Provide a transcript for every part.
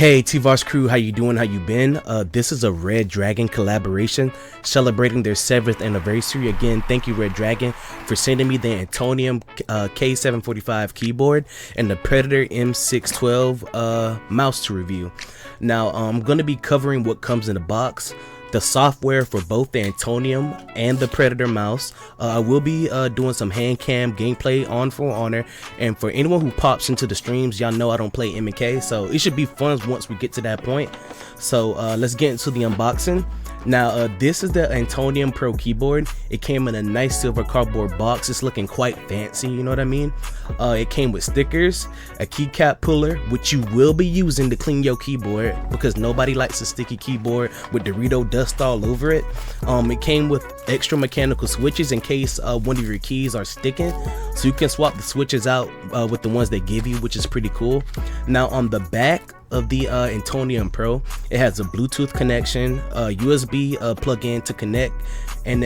Hey TVOS Crew, how you doing? How you been? This is a Red Dragon collaboration celebrating their 7th anniversary. Again, thank you Red Dragon for sending me the Antonium K745 keyboard and the Predator M612 mouse to review. Now I'm going to be covering what comes in the box, the software for both the Antonium and the Predator mouse. I will be doing some hand cam gameplay on For Honor, and for anyone who pops into the streams, y'all know I don't play M&K, so it should be fun once we get to that point. So let's get into the unboxing. Now this is the Antonium Pro keyboard. It came in a nice silver cardboard box. It's looking quite fancy, you know what I mean? It came with stickers, a keycap puller, which you will be using to clean your keyboard because nobody likes a sticky keyboard with Dorito dust all over it. It came with extra mechanical switches in case one of your keys are sticking, so you can swap the switches out with the ones they give you, which is pretty cool. Now on the back of the Antonium Pro, it has a Bluetooth connection, USB plug-in to connect, and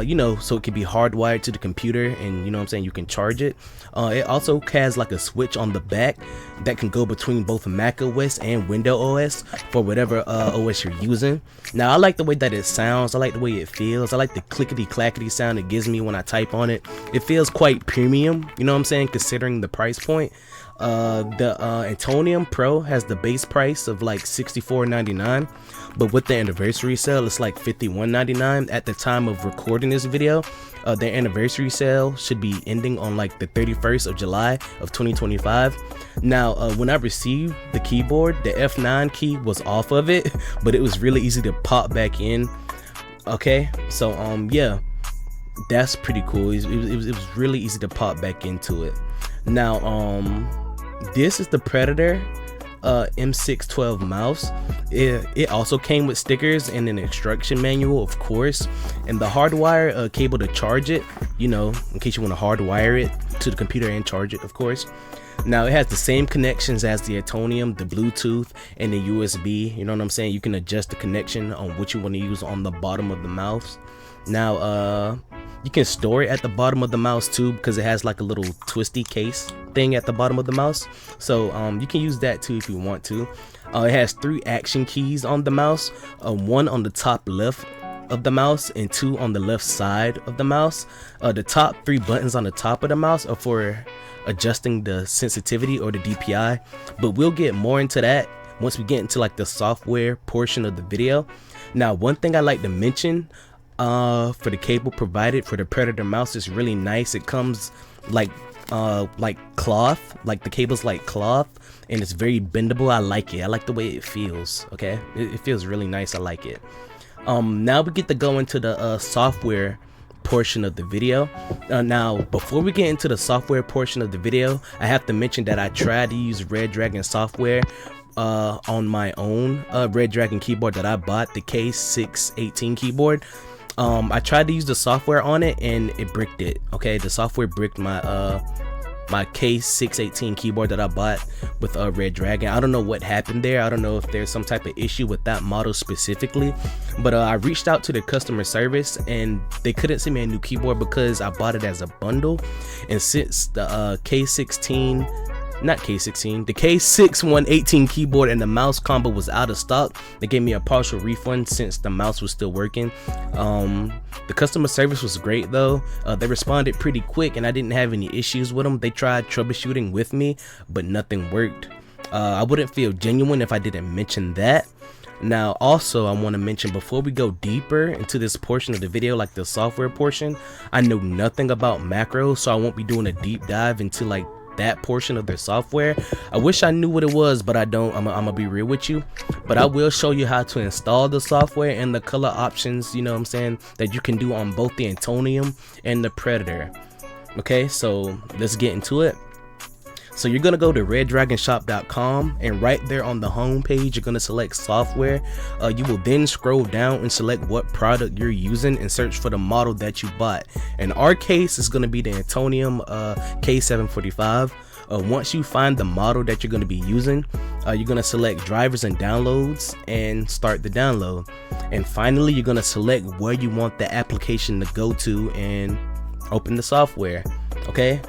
you know, so it can be hardwired to the computer, and you know what I'm saying, you can charge it. It also has like a switch on the back that can go between both Mac OS and Windows OS for whatever OS you're using. Now I like the way that it sounds, I like the way it feels, I like the clickety clackety sound it gives me when I type on it. It feels quite premium, you know what I'm saying, considering the price point. The Antonium Pro has the base price of like $64.99, but with the anniversary sale it's like $51.99 at the time of recording this video. The anniversary sale should be ending on like the 31st of July of 2025. Now when I received the keyboard, the F9 key was off of it, but it was really easy to pop back in. Okay, so yeah, that's pretty cool. It was really easy to pop back into it. Now this is the Predator M612 mouse. It also came with stickers and an instruction manual, of course, and the hardwire cable to charge it, you know, in case you want to hardwire it to the computer and charge it, of course. Now it has the same connections as the Antonium, the Bluetooth and the USB, you know what I'm saying. You can adjust the connection on what you want to use on the bottom of the mouse. Now you can store it at the bottom of the mouse too, because it has like a little twisty case thing at the bottom of the mouse, so you can use that too if you want to. It has 3 action keys on the mouse, 1 on the top left of the mouse and 2 on the left side of the mouse. The top 3 buttons on the top of the mouse are for adjusting the sensitivity or the DPI, but we'll get more into that once we get into like the software portion of the video. Now one thing I like to mention for the cable provided for the Predator mouse is really nice. It comes like cloth, like the cable's like cloth, and it's very bendable. I like it. I like the way it feels. Okay, it feels really nice. I like it. Now we get to go into the software portion of the video. Now before we get into the software portion of the video, I have to mention that I tried to use Red Dragon software on my own Red Dragon keyboard that I bought, the K618 keyboard. I tried to use the software on it and it bricked it. Okay, the software bricked my my K618 keyboard that I bought with Red Dragon. I don't know what happened there. I don't know if there's some type of issue with that model specifically, but I reached out to the customer service and they couldn't send me a new keyboard because I bought it as a bundle, and since the the K618 keyboard and the mouse combo was out of stock, they gave me a partial refund since the mouse was still working. The customer service was great though. They responded pretty quick and I didn't have any issues with them. They tried troubleshooting with me, but nothing worked. I wouldn't feel genuine if I didn't mention that. Now also I want to mention, before we go deeper into this portion of the video, like the software portion, I know nothing about macros, so I won't be doing a deep dive into like that portion of their software. I wish I knew what it was, but I don't. I'm gonna be real with you, but I will show you how to install the software and the color options, you know what I'm saying, that you can do on both the Antonium and the Predator. Okay, so let's get into it. So you're gonna go to Redragonshop.com, and right there on the home page you're gonna select software. You will then scroll down and select what product you're using and search for the model that you bought. In our case it's gonna be the Antonium K745. Once you find the model that you're going to be using, you're going to select drivers and downloads and start the download, and finally you're going to select where you want the application to go to and open the software. Okay,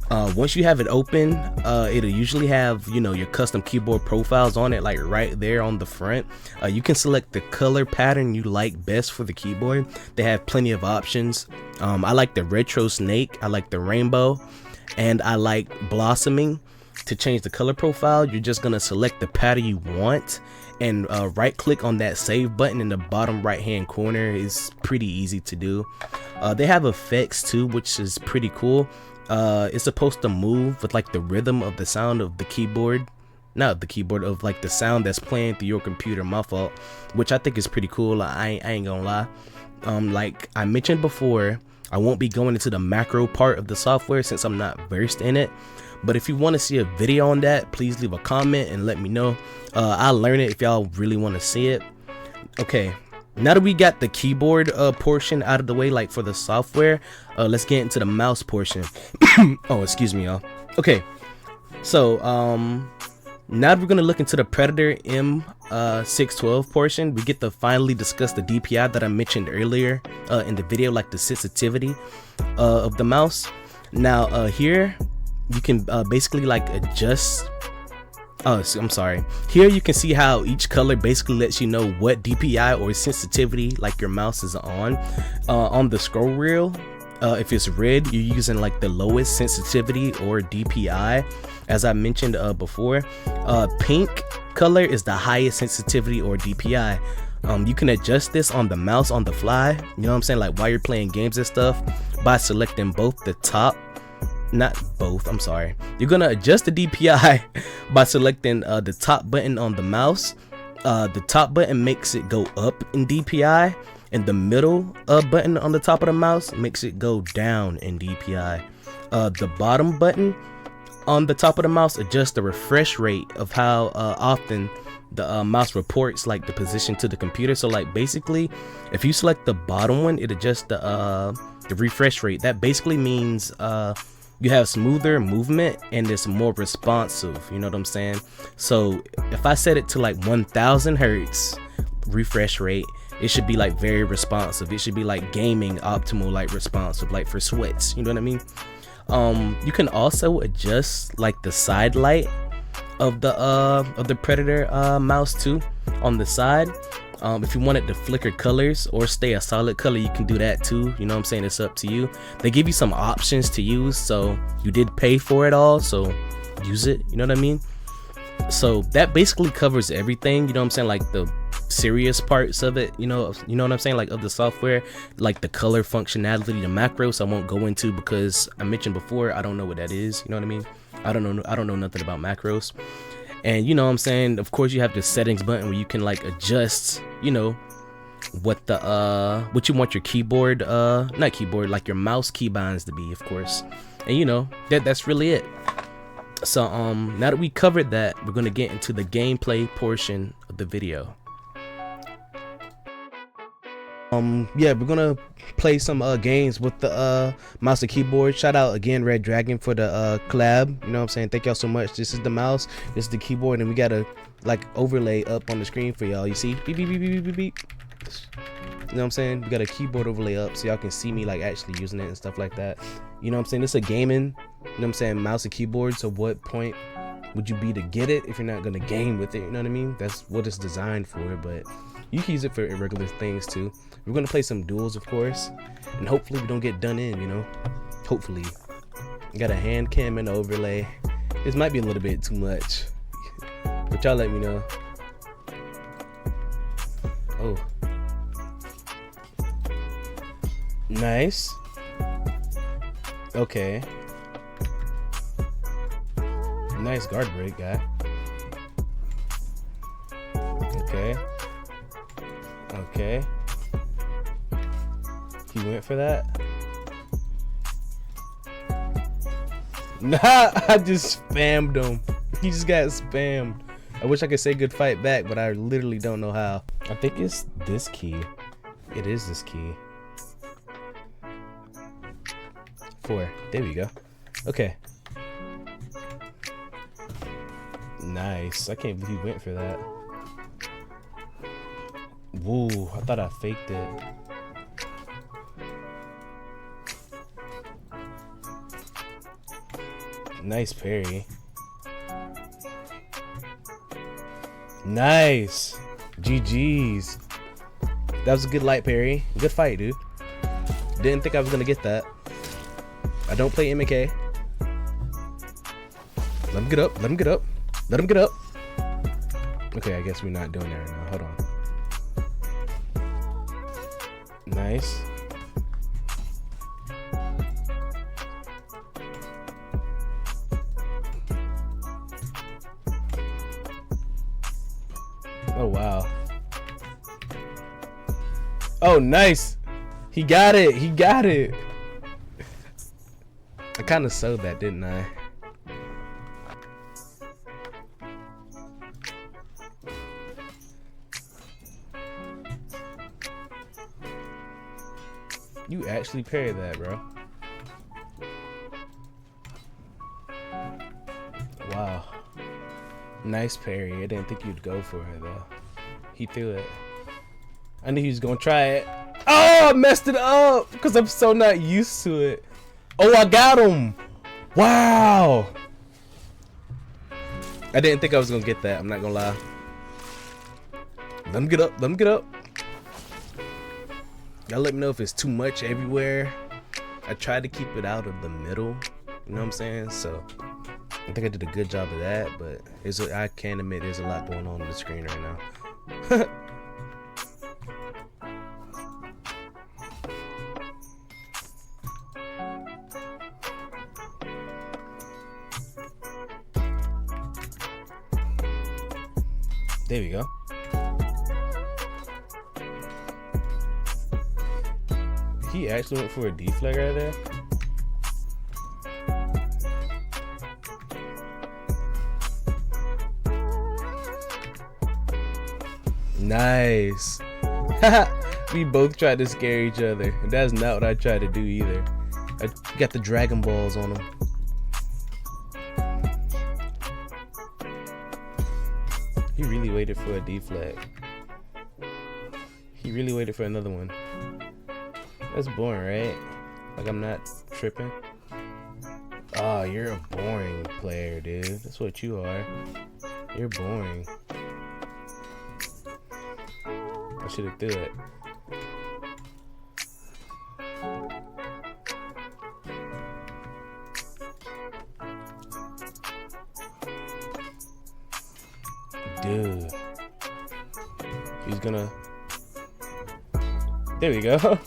Once you have it open, it'll usually have, you know, your custom keyboard profiles on it, like right there on the front. You can select the color pattern you like best for the keyboard. They have plenty of options. I like the retro snake, I like the rainbow, and I like blossoming. To change the color profile, you're just gonna select the pattern you want and right click on that save button in the bottom right hand corner. Is pretty easy to do. They have effects too, which is pretty cool. It's supposed to move with like the rhythm of the sound of the keyboard, not the keyboard, of like the sound that's playing through your computer, my fault, which I think is pretty cool. I ain't gonna lie. Like I mentioned before, I won't be going into the macro part of the software since I'm not versed in it, but if you want to see a video on that, please leave a comment and let me know. I'll learn it if y'all really want to see it. Okay, now that we got the keyboard portion out of the way, like for the software, let's get into the mouse portion. Oh, excuse me, y'all. Okay, so now that we're gonna look into the Predator M612 portion, we get to finally discuss the DPI that I mentioned earlier in the video, like the sensitivity of the mouse. Now here you can basically like adjust. Oh, I'm sorry. Here you can see how each color basically lets you know what DPI or sensitivity like your mouse is on. On the scroll wheel, if it's red, you're using like the lowest sensitivity or DPI. As I mentioned before, pink color is the highest sensitivity or DPI. You can adjust this on the mouse on the fly, you know what I'm saying, like while you're playing games and stuff, by selecting both the top, not both, I'm sorry. You're gonna adjust the DPI by selecting the top button on the mouse. The top button makes it go up in DPI, and the middle button on the top of the mouse makes it go down in DPI. The bottom button on the top of the mouse adjusts the refresh rate of how often the mouse reports like the position to the computer. So like basically, if you select the bottom one, it adjusts the refresh rate. That basically means you have smoother movement and it's more responsive, you know what I'm saying? So if I set it to like 1000 hertz refresh rate, it should be like very responsive. It should be like gaming optimal, like responsive, like for sweats, you know what I mean? You can also adjust like the side light of the Predator mouse too on the side. If you want it to flicker colors or stay a solid color, you can do that too, you know what I'm saying? It's up to you. They give you some options to use, so you did pay for it all, so use it, you know what I mean? So that basically covers everything, you know what I'm saying, like the serious parts of it, you know what I'm saying, like of the software, like the color functionality, the macros I won't go into because I mentioned before I don't know what that is, you know what I mean? I don't know nothing about macros. And you know what I'm saying, of course you have the settings button where you can like adjust, you know, what the what you want your keyboard not keyboard, like your mouse keybinds to be, of course. And you know, that's really it. So now that we covered that, we're gonna get into the gameplay portion of the video. Yeah, we're gonna play some games with the mouse and keyboard. Shout out again Red Dragon for the collab, you know what I'm saying? Thank y'all so much. This is the mouse, this is the keyboard, and we got a like overlay up on the screen for y'all. You see, beep beep beep beep beep beep. You know what I'm saying? We got a keyboard overlay up so y'all can see me like actually using it and stuff like that. You know what I'm saying? This is a gaming, you know what I'm saying, mouse and keyboard. So what point would you be to get it if you're not gonna game with it? You know what I mean? That's what it's designed for, but you can use it for irregular things too. We're gonna play some duels, of course, and hopefully we don't get done in, you know. Hopefully. Got a hand cam and overlay. This might be a little bit too much, but y'all let me know. Oh, nice. Okay. Nice guard break, guy. Okay. Okay. He went for that. Nah, I just spammed him. He just got spammed. I wish I could say good fight back, but I literally don't know how. I think it's this key. It is this key. 4. There we go. Okay. Nice. I can't believe he went for that. Woo, I thought I faked it. Nice parry. Nice. GG's. That was a good light parry. Good fight, dude. Didn't think I was gonna get that. I don't play MK. Let him get up. Let him get up. Let him get up. Okay, I guess we're not doing that right now. Hold on. Nice. Oh, wow. Oh, nice. He got it. He got it. I kind of sold that, didn't I? You actually parried that, bro. Wow. Nice parry. I didn't think you'd go for it, though. He threw it. I knew he was going to try it. Oh, I messed it up because I'm so not used to it. Oh, I got him. Wow. I didn't think I was going to get that. I'm not going to lie. Let him get up. Let him get up. Y'all let me know if it's too much everywhere. I tried to keep it out of the middle. You know what I'm saying? So I think I did a good job of that. But I can admit there's a lot going on the screen right now. There we go. He actually went for a deflag right there. Nice. We both tried to scare each other. That's not what I tried to do either. I got the Dragon Balls on him. He really waited for a deflag. He really waited for another one. That's boring, right? Like I'm not tripping. Oh, you're a boring player, dude. That's what you are. You're boring. I should have threw it. Dude. He's gonna... There we go.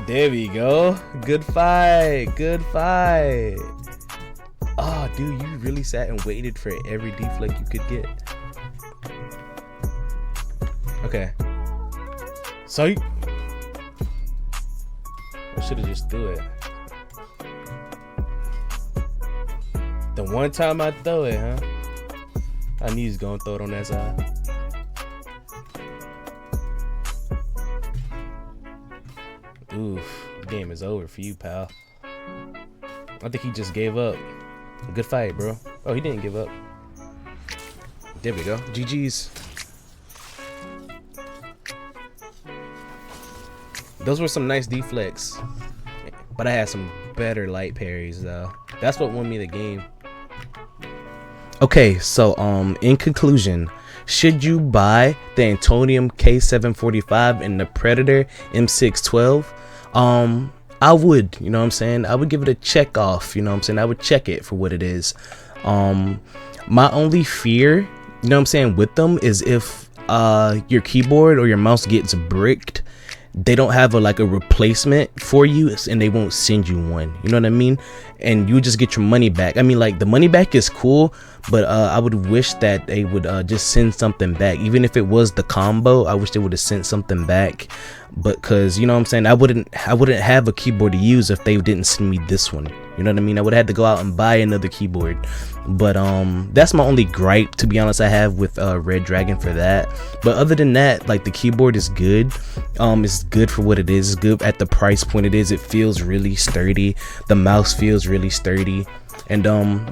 There we go. Good fight. Good fight. Oh, dude, you really sat and waited for every deflect you could get. Okay. So I should have just threw it. The one time I throw it, huh? I knew he was gonna throw it on that side. Oof, the game is over for you, pal. I think he just gave up. Good fight, bro. Oh, he didn't give up. There we go. GG's. Those were some nice deflects, but I had some better light parries, though. That's what won me the game. Okay, so in conclusion, should you buy the Antonium K745 and the Predator M612? I would, you know what I'm saying? I would give it a check off, you know what I'm saying? I would check it for what it is. My only fear, you know what I'm saying, with them is if your keyboard or your mouse gets bricked, they don't have a replacement for you, and they won't send you one, you know what I mean? And you just get your money back. I mean, like, the money back is cool, but I would wish that they would just send something back. Even if it was the combo, I wish they would have sent something back. But cause you know what I'm saying, I wouldn't have a keyboard to use if they didn't send me this one, you know what I mean? I would have had to go out and buy another keyboard. But that's my only gripe, to be honest, I have with Redragon for that. But other than that, like, the keyboard is good. It's good for what it is. It's good at the price point it is. It feels really sturdy. The mouse feels really sturdy. And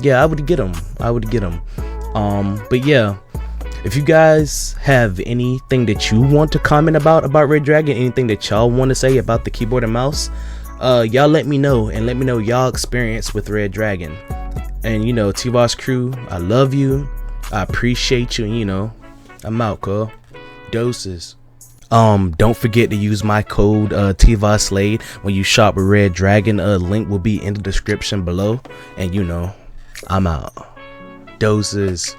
yeah, I would get them. But yeah, if you guys have anything that you want to comment about Redragon, anything that y'all want to say about the keyboard and mouse, Y'all let me know, and let me know y'all experience with Red Dragon. And you know, TVOS Crew, I love you, I appreciate you, and you know, I'm out, cuz. Doses. Don't forget to use my code TVOS Slade when you shop with Red Dragon. Link will be in the description below. And you know, I'm out. Doses.